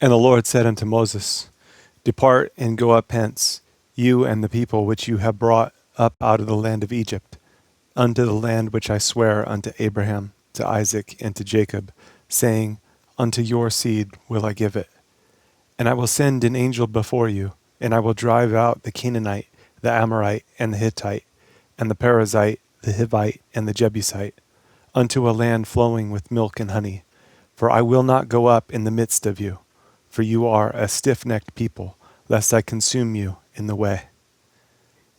And the Lord said unto Moses, Depart and go up hence, you and the people which you have brought up out of the land of Egypt, unto the land which I swear unto Abraham, to Isaac, and to Jacob, saying, Unto your seed will I give it. And I will send an angel before you, and I will drive out the Canaanite, the Amorite, and the Hittite, and the Perizzite, the Hivite, and the Jebusite, unto a land flowing with milk and honey. For I will not go up in the midst of you, for you are a stiff-necked people, lest I consume you in the way.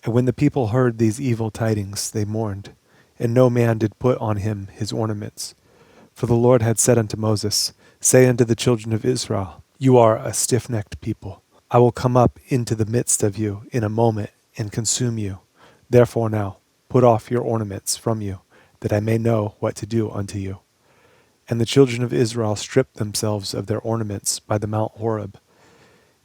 And when the people heard these evil tidings, they mourned, and no man did put on him his ornaments. For the Lord had said unto Moses, Say unto the children of Israel, You are a stiff-necked people. I will come up into the midst of you in a moment, and consume you. Therefore now, put off your ornaments from you, that I may know what to do unto you. And the children of Israel stripped themselves of their ornaments by the Mount Horeb.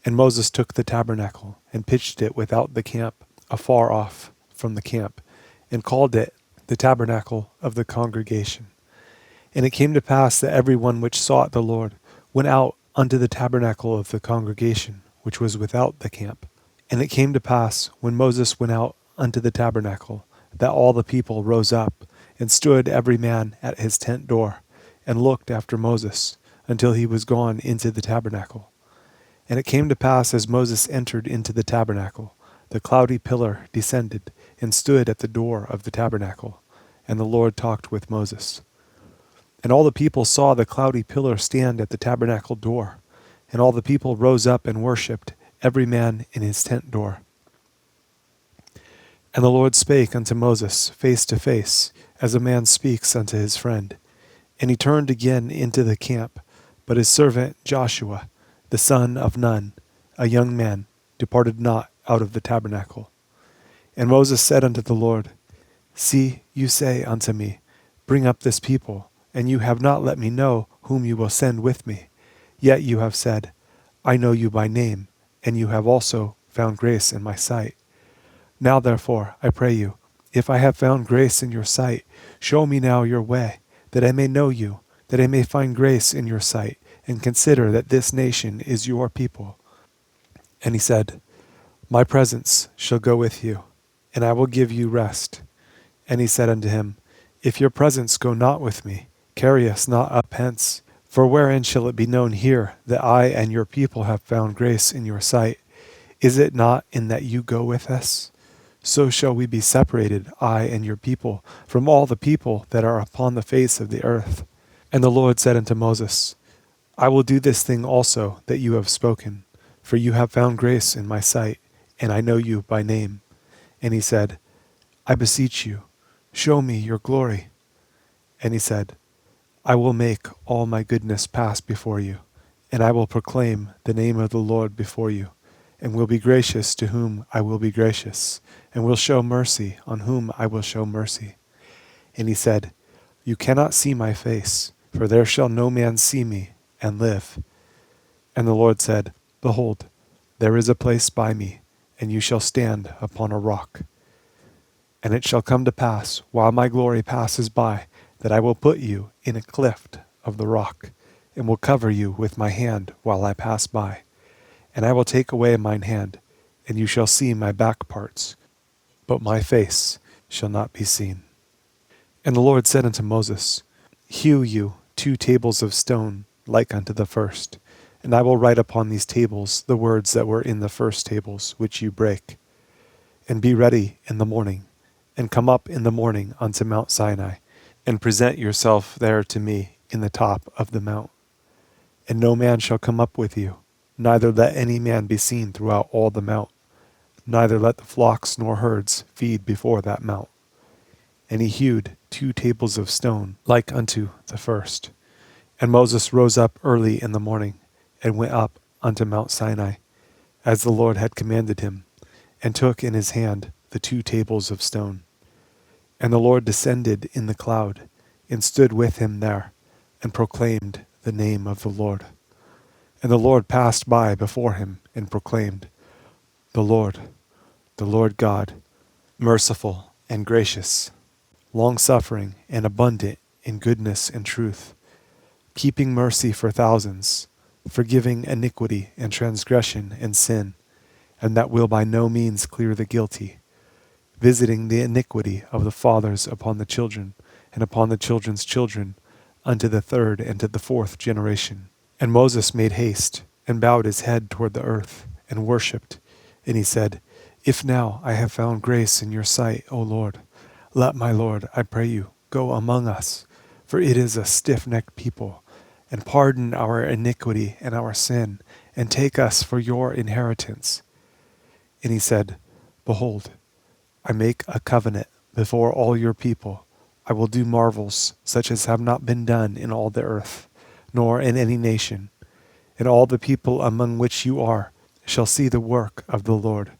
And Moses took the tabernacle, and pitched it without the camp, afar off from the camp, and called it the tabernacle of the congregation. And it came to pass that every one which sought the Lord went out unto the tabernacle of the congregation, which was without the camp. And it came to pass, when Moses went out unto the tabernacle, that all the people rose up, and stood every man at his tent door, and looked after Moses, until he was gone into the tabernacle. And it came to pass, as Moses entered into the tabernacle, the cloudy pillar descended, and stood at the door of the tabernacle, and the Lord talked with Moses. And all the people saw the cloudy pillar stand at the tabernacle door, and all the people rose up and worshipped, every man in his tent door. And the Lord spake unto Moses face to face, as a man speaks unto his friend. And he turned again into the camp, but his servant Joshua, the son of Nun, a young man, departed not out of the tabernacle. And Moses said unto the Lord, See, you say unto me, Bring up this people, and you have not let me know whom you will send with me. Yet you have said, I know you by name, and you have also found grace in my sight. Now therefore, I pray you, if I have found grace in your sight, show me now your way, that I may know you, that I may find grace in your sight, and consider that this nation is your people. And he said, My presence shall go with you, and I will give you rest. And he said unto him, If your presence go not with me, carry us not up hence. For wherein shall it be known here that I and your people have found grace in your sight? Is it not in that you go with us? So shall we be separated, I and your people, from all the people that are upon the face of the earth. And the Lord said unto Moses, I will do this thing also that you have spoken, for you have found grace in my sight, and I know you by name. And he said, I beseech you, show me your glory. And he said, I will make all my goodness pass before you, and I will proclaim the name of the Lord before you, and will be gracious to whom I will be gracious, and will show mercy on whom I will show mercy. And he said, You cannot see my face, for there shall no man see me and live. And the Lord said, Behold, there is a place by me, and you shall stand upon a rock. And it shall come to pass, while my glory passes by, that I will put you in a cleft of the rock, and will cover you with my hand while I pass by. And I will take away mine hand, and you shall see my back parts, but my face shall not be seen. And the Lord said unto Moses, Hew you 2 tables of stone, like unto the first, and I will write upon these tables the words that were in the first tables, which you break. And be ready in the morning, and come up in the morning unto Mount Sinai, and present yourself there to me in the top of the mount. And no man shall come up with you, neither let any man be seen throughout all the mount, neither let the flocks nor herds feed before that mount. And he hewed 2 tables of stone, like unto the first. And Moses rose up early in the morning, and went up unto Mount Sinai, as the Lord had commanded him, and took in his hand the 2 tables of stone. And the Lord descended in the cloud, and stood with him there, and proclaimed the name of the Lord. And the Lord passed by before him, and proclaimed, The Lord God, merciful and gracious, long-suffering and abundant in goodness and truth, keeping mercy for thousands, forgiving iniquity and transgression and sin, and that will by no means clear the guilty, visiting the iniquity of the fathers upon the children, and upon the children's children, unto the third and to the fourth generation. And Moses made haste, and bowed his head toward the earth, and worshipped. And he said, If now I have found grace in your sight, O Lord, let my Lord, I pray you, go among us, for it is a stiff-necked people, and pardon our iniquity and our sin, and take us for your inheritance. And he said, Behold, I make a covenant before all your people. I will do marvels such as have not been done in all the earth, nor in any nation. And all the people among which you are shall see the work of the Lord,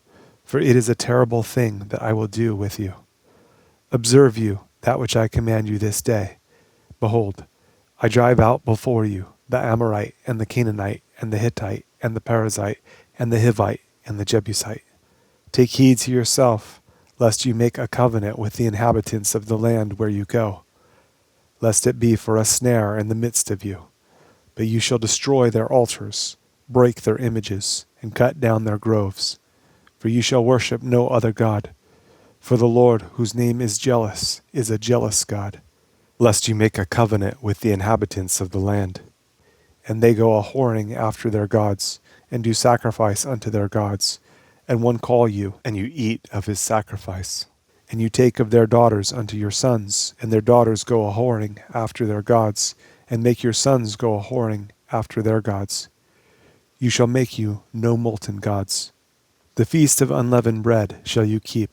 for it is a terrible thing that I will do with you. Observe you that which I command you this day. Behold, I drive out before you the Amorite, and the Canaanite, and the Hittite, and the Perizzite, and the Hivite, and the Jebusite. Take heed to yourself, lest you make a covenant with the inhabitants of the land where you go, lest it be for a snare in the midst of you. But you shall destroy their altars, break their images, and cut down their groves. For you shall worship no other God. For the Lord, whose name is jealous, is a jealous God, lest you make a covenant with the inhabitants of the land. And they go a-whoring after their gods, and do sacrifice unto their gods. And one call you, and you eat of his sacrifice. And you take of their daughters unto your sons, and their daughters go a-whoring after their gods, and make your sons go a-whoring after their gods. You shall make you no molten gods. The feast of unleavened bread shall you keep.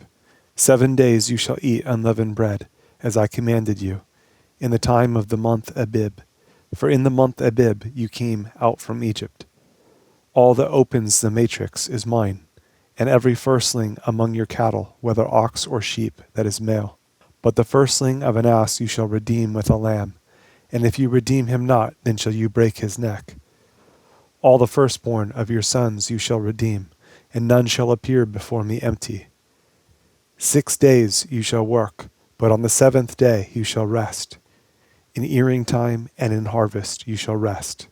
7 days you shall eat unleavened bread, as I commanded you, in the time of the month Abib. For in the month Abib you came out from Egypt. All that opens the matrix is mine, and every firstling among your cattle, whether ox or sheep, that is male. But the firstling of an ass you shall redeem with a lamb, and if you redeem him not, then shall you break his neck. All the firstborn of your sons you shall redeem, and none shall appear before me empty. 6 days you shall work, but on the 7th day you shall rest. In earing time and in harvest you shall rest.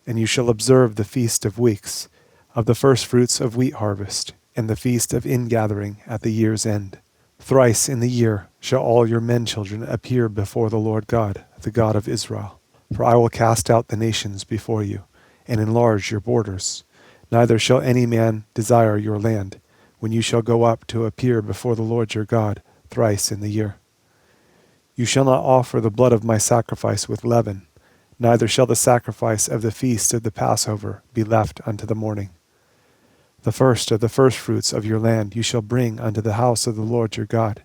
And you shall observe the feast of weeks, of the firstfruits of wheat harvest, and the feast of ingathering at the year's end. Thrice in the year shall all your men children appear before the Lord God, the God of Israel. For I will cast out the nations before you, and enlarge your borders. Neither shall any man desire your land, when you shall go up to appear before the Lord your God thrice in the year. You shall not offer the blood of my sacrifice with leaven, neither shall the sacrifice of the feast of the Passover be left unto the morning. The first of the firstfruits of your land you shall bring unto the house of the Lord your God.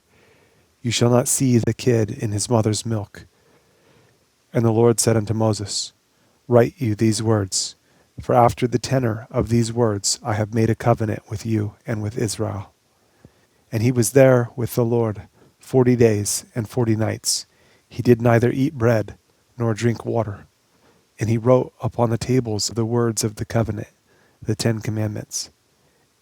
You shall not seethe the kid in his mother's milk. And the Lord said unto Moses, Write you these words, for after the tenor of these words I have made a covenant with you and with Israel. And he was there with the Lord 40 days and 40 nights. He did neither eat bread nor drink water. And he wrote upon the tables the words of the covenant, the 10 commandments.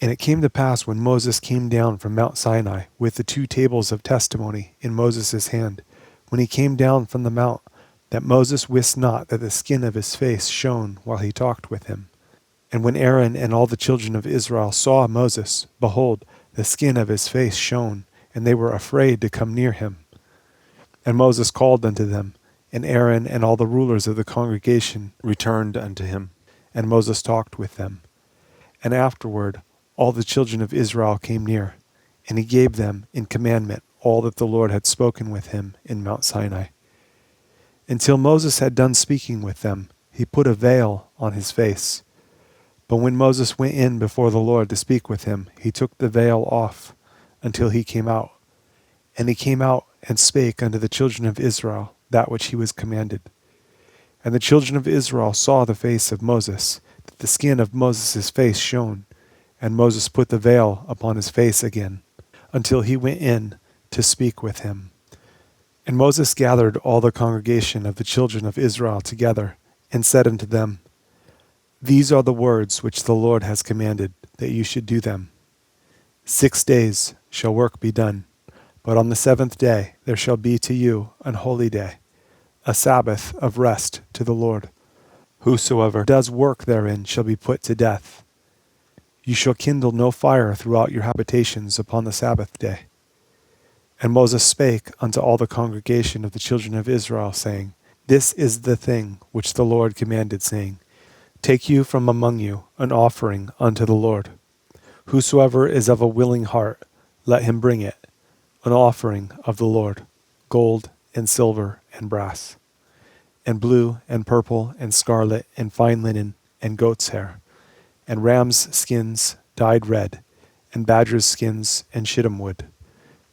And it came to pass when Moses came down from Mount Sinai with the 2 tables of testimony in Moses' hand, when he came down from the mount, that Moses wist not that the skin of his face shone while he talked with him. And when Aaron and all the children of Israel saw Moses, behold, the skin of his face shone, and they were afraid to come near him. And Moses called unto them, and Aaron and all the rulers of the congregation returned unto him, and Moses talked with them. And afterward all the children of Israel came near, and he gave them in commandment all that the Lord had spoken with him in Mount Sinai. Until Moses had done speaking with them, he put a veil on his face. But when Moses went in before the Lord to speak with him, he took the veil off until he came out. And he came out and spake unto the children of Israel that which he was commanded. And the children of Israel saw the face of Moses, that the skin of Moses' face shone. And Moses put the veil upon his face again, until he went in to speak with him. And Moses gathered all the congregation of the children of Israel together, and said unto them, These are the words which the Lord has commanded, that you should do them. 6 days shall work be done, but on the 7th day there shall be to you an holy day, a Sabbath of rest to the Lord. Whosoever does work therein shall be put to death. You shall kindle no fire throughout your habitations upon the Sabbath day. And Moses spake unto all the congregation of the children of Israel, saying, This is the thing which the Lord commanded, saying, Take you from among you an offering unto the Lord. Whosoever is of a willing heart, let him bring it, an offering of the Lord, gold and silver and brass, and blue and purple and scarlet and fine linen and goat's hair, and ram's skins dyed red, and badger's skins and shittim wood,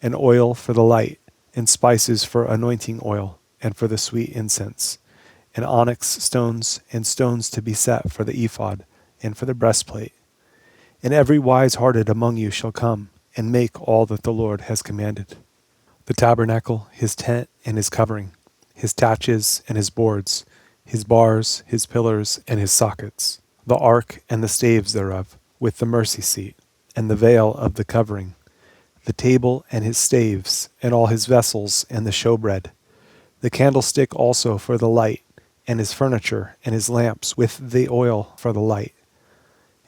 and oil for the light, and spices for anointing oil, and for the sweet incense, and onyx stones, and stones to be set for the ephod, and for the breastplate. And every wise-hearted among you shall come, and make all that the Lord has commanded. The tabernacle, his tent, and his covering, his taches and his boards, his bars, his pillars, and his sockets, the ark and the staves thereof, with the mercy seat, and the veil of the covering, the table and his staves, and all his vessels, and the showbread, the candlestick also for the light, and his furniture, and his lamps, with the oil for the light,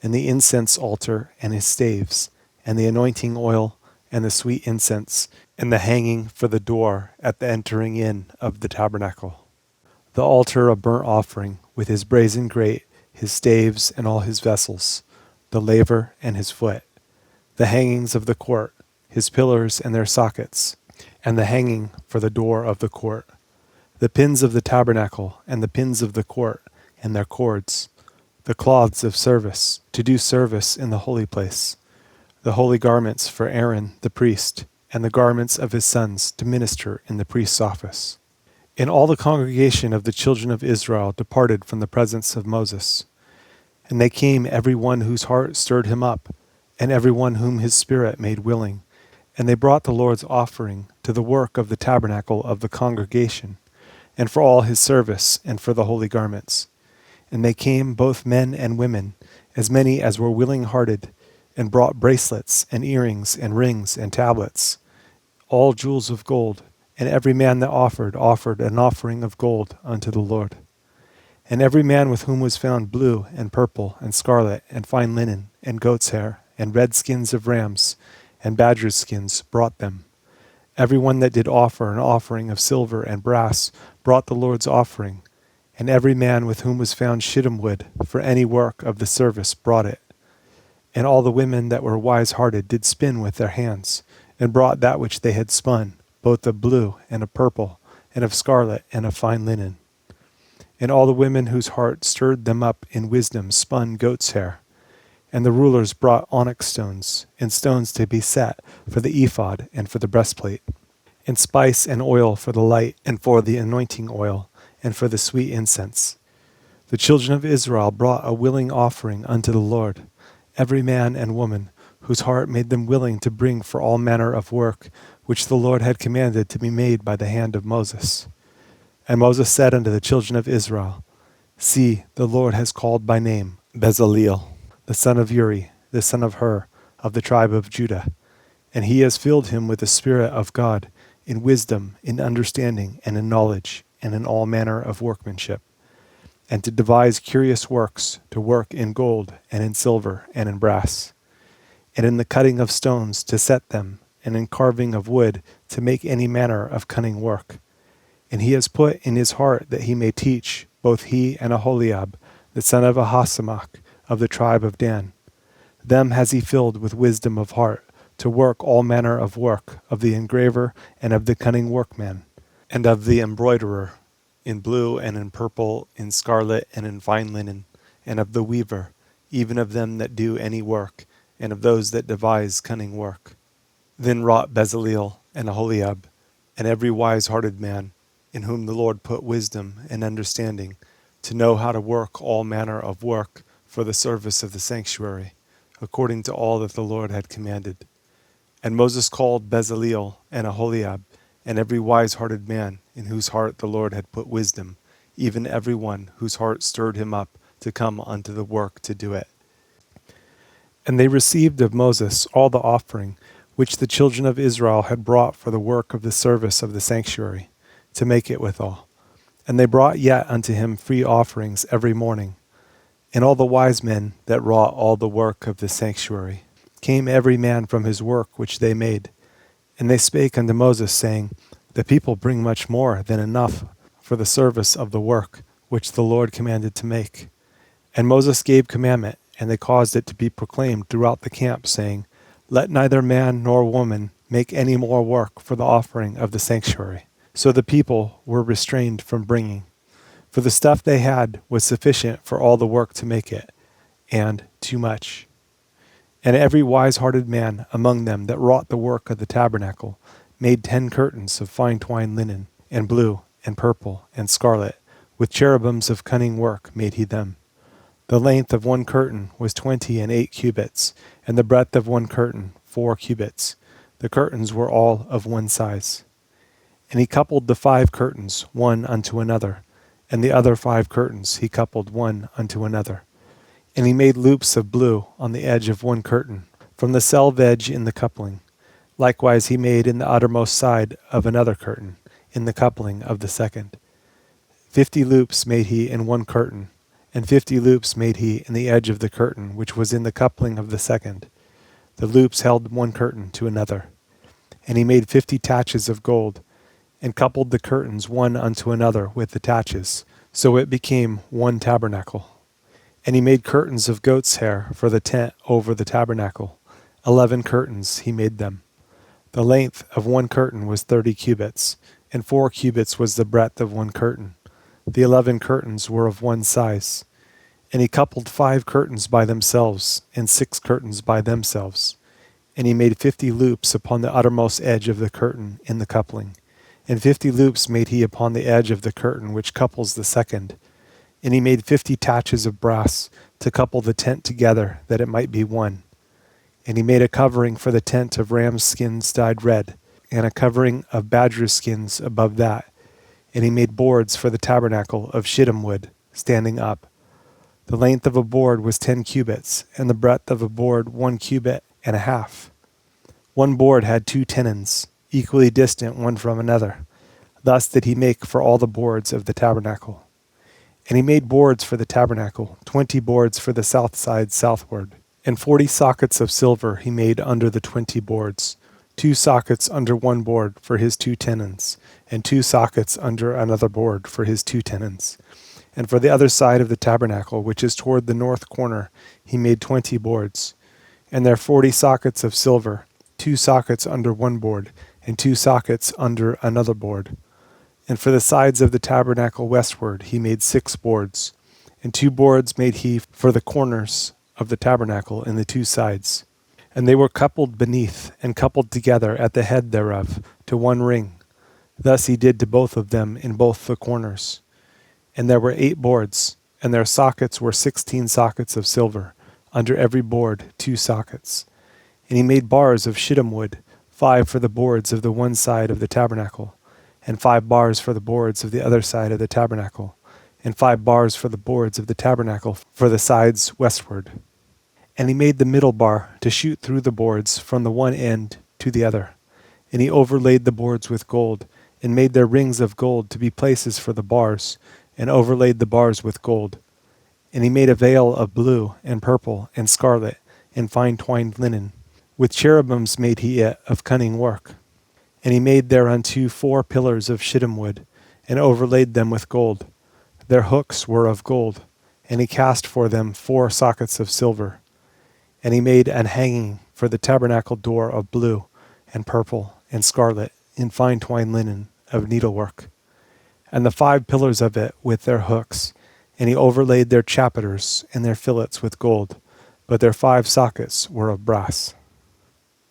and the incense altar, and his staves, and the anointing oil, and the sweet incense, and the hanging for the door at the entering in of the tabernacle, the altar of burnt offering, with his brazen grate, his staves, and all his vessels, the laver and his foot, the hangings of the court, his pillars and their sockets, and the hanging for the door of the court, the pins of the tabernacle, and the pins of the court, and their cords, the cloths of service, to do service in the holy place, the holy garments for Aaron the priest, and the garments of his sons to minister in the priest's office. And all the congregation of the children of Israel departed from the presence of Moses. And they came, every one whose heart stirred him up, and every one whom his spirit made willing. And they brought the Lord's offering to the work of the tabernacle of the congregation, and for all his service, and for the holy garments. And they came, both men and women, as many as were willing-hearted, and brought bracelets, and earrings, and rings, and tablets, all jewels of gold. And every man that offered an offering of gold unto the Lord. And every man with whom was found blue, and purple, and scarlet, and fine linen, and goat's hair, and red skins of rams, and badgers' skins, brought them. Every one that did offer an offering of silver and brass brought the Lord's offering, and every man with whom was found shittim wood for any work of the service brought it. And all the women that were wise-hearted did spin with their hands, and brought that which they had spun, both of blue and of purple, and of scarlet and of fine linen. And all the women whose heart stirred them up in wisdom spun goat's hair. And the rulers brought onyx stones, and stones to be set for the ephod and for the breastplate, and spice and oil for the light, and for the anointing oil, and for the sweet incense. The children of Israel brought a willing offering unto the Lord, every man and woman, whose heart made them willing to bring for all manner of work, which the Lord had commanded to be made by the hand of Moses. And Moses said unto the children of Israel, See, the Lord has called by name Bezaleel, the son of Uri, the son of Hur, of the tribe of Judah, and he has filled him with the Spirit of God, in wisdom, in understanding, and in knowledge, and in all manner of workmanship, and to devise curious works, to work in gold, and in silver, and in brass, and in the cutting of stones to set them, and in carving of wood to make any manner of cunning work. And he has put in his heart that he may teach, both he and Aholiab, the son of Ahisamach, of the tribe of Dan. Them has he filled with wisdom of heart, to work all manner of work, of the engraver, and of the cunning workman, and of the embroiderer, in blue, and in purple, in scarlet, and in fine linen, and of the weaver, even of them that do any work, and of those that devise cunning work. Then wrought Bezaleel and Aholiab, and every wise-hearted man, in whom the Lord put wisdom and understanding, to know how to work all manner of work for the service of the sanctuary, according to all that the Lord had commanded. And Moses called Bezaleel and Aholiab, and every wise-hearted man, in whose heart the Lord had put wisdom, even every one whose heart stirred him up to come unto the work to do it. And they received of Moses all the offering which the children of Israel had brought for the work of the service of the sanctuary, to make it withal. And they brought yet unto him free offerings every morning. And all the wise men that wrought all the work of the sanctuary came every man from his work which they made. And they spake unto Moses, saying, The people bring much more than enough for the service of the work which the Lord commanded to make. And Moses gave commandment, and they caused it to be proclaimed throughout the camp, saying, Let neither man nor woman make any more work for the offering of the sanctuary. So the people were restrained from bringing, for the stuff they had was sufficient for all the work to make it, and too much. And every wise-hearted man among them that wrought the work of the tabernacle made 10 curtains of fine twined linen, and blue, and purple, and scarlet, with cherubims of cunning work made he them. The length of one curtain was 28 cubits, and the breadth of one curtain 4 cubits. The curtains were all of one size. And he coupled the 5 curtains one unto another, and the other 5 curtains he coupled one unto another. And he made loops of blue on the edge of one curtain, from the selve edge in the coupling. Likewise he made in the uttermost side of another curtain, in the coupling of the second. 50 loops made he in one curtain, and 50 loops made he in the edge of the curtain which was in the coupling of the second. The loops held one curtain to another. And he made 50 taches of gold, and coupled the curtains one unto another with the taches, so it became one tabernacle. And he made curtains of goat's hair for the tent over the tabernacle. 11 curtains he made them. The length of one curtain was 30 cubits, and 4 cubits was the breadth of one curtain. The 11 curtains were of one size. And he coupled 5 curtains by themselves, and 6 curtains by themselves. And he made 50 loops upon the uttermost edge of the curtain in the coupling. And 50 loops made he upon the edge of the curtain which couples the second. And he made 50 taches of brass to couple the tent together, that it might be one. And he made a covering for the tent of ram's skins dyed red, and a covering of badger skins above that. And he made boards for the tabernacle of shittim wood, standing up. The length of a board was 10 cubits, and the breadth of a board 1 cubit and a half. One board had 2 tenons, equally distant one from another. Thus did he make for all the boards of the tabernacle. And he made boards for the tabernacle, 20 boards for the south side southward. And 40 sockets of silver he made under the 20 boards, 2 sockets under one board for his 2 tenons, and 2 sockets under another board for his 2 tenons. And for the other side of the tabernacle, which is toward the north corner, he made 20 boards. And there 40 sockets of silver, 2 sockets under one board, and 2 sockets under another board. And for the sides of the tabernacle westward he made 6 boards, and 2 boards made he for the corners of the tabernacle in the 2 sides. And they were coupled beneath, and coupled together at the head thereof, to one ring. Thus he did to both of them in both the corners. And there were 8 boards, and their sockets were 16 sockets of silver, under every board 2 sockets. And he made bars of shittim wood, 5 for the boards of the one side of the tabernacle, and 5 bars for the boards of the other side of the tabernacle, and 5 bars for the boards of the tabernacle for the sides westward. And he made the middle bar to shoot through the boards from the one end to the other. And he overlaid the boards with gold, and made their rings of gold to be places for the bars, and overlaid the bars with gold. And he made a veil of blue, and purple, and scarlet, and fine twined linen. With cherubims made he it of cunning work. And he made thereunto 4 pillars of shittim wood, and overlaid them with gold. Their hooks were of gold, and he cast for them 4 sockets of silver. And he made an hanging for the tabernacle door of blue, and purple, and scarlet, in fine twined linen of needlework. And the 5 pillars of it with their hooks, and he overlaid their chapiters and their fillets with gold, but their 5 sockets were of brass.